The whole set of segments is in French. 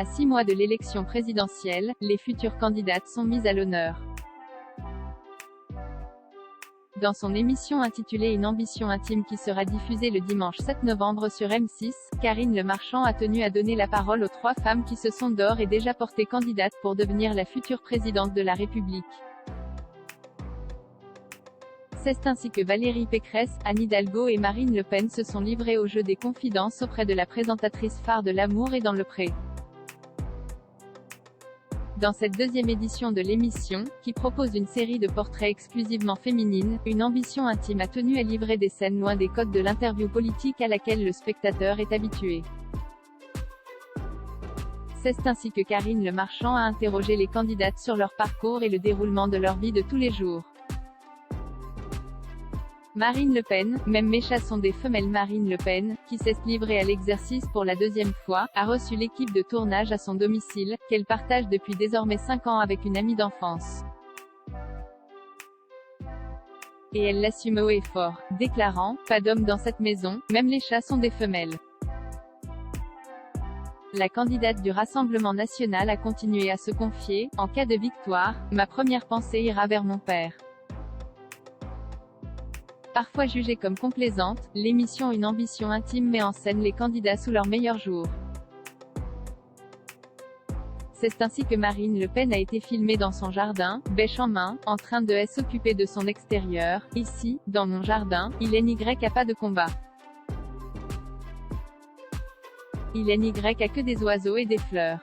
À 6 mois de l'élection présidentielle, les futures candidates sont mises à l'honneur. Dans son émission intitulée Une ambition intime qui sera diffusée le dimanche 7 novembre sur M6, Karine Le Marchand a tenu à donner la parole aux 3 femmes qui se sont d'ores et déjà portées candidates pour devenir la future présidente de la République. C'est ainsi que Valérie Pécresse, Anne Hidalgo et Marine Le Pen se sont livrées au jeu des confidences auprès de la présentatrice phare de L'amour est dans le pré. Dans cette deuxième édition de l'émission, qui propose une série de portraits exclusivement féminines, Une ambition intime a tenu à livrer des scènes loin des codes de l'interview politique à laquelle le spectateur est habitué. C'est ainsi que Karine Le Marchand a interrogé les candidates sur leur parcours et le déroulement de leur vie de tous les jours. Marine Le Pen, même mes chats sont des femelles. Marine Le Pen, qui s'est livrée à l'exercice pour la deuxième fois, a reçu l'équipe de tournage à son domicile, qu'elle partage depuis désormais 5 ans avec une amie d'enfance. Et elle l'assume haut et fort, déclarant « Pas d'hommes dans cette maison, même les chats sont des femelles ». La candidate du Rassemblement national a continué à se confier « En cas de victoire, ma première pensée ira vers mon père ». Parfois jugée comme complaisante, l'émission Une ambition intime met en scène les candidats sous leurs meilleurs jours. C'est ainsi que Marine Le Pen a été filmée dans son jardin, bêche en main, en train de s'occuper de son extérieur. « Ici, dans mon jardin, il n'y a pas de combat. Il n'y a que des oiseaux et des fleurs. »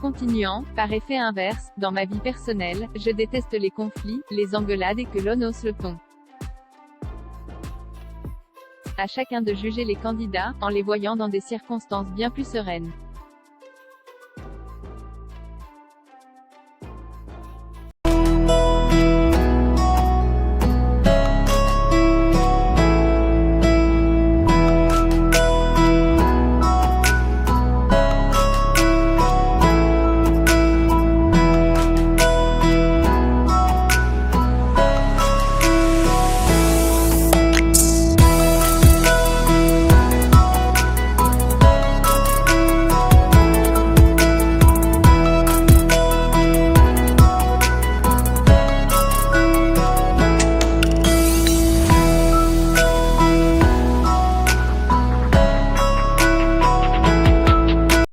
Continuant, par effet inverse, dans ma vie personnelle, je déteste les conflits, les engueulades et que l'on hausse le ton. À chacun de juger les candidats, en les voyant dans des circonstances bien plus sereines.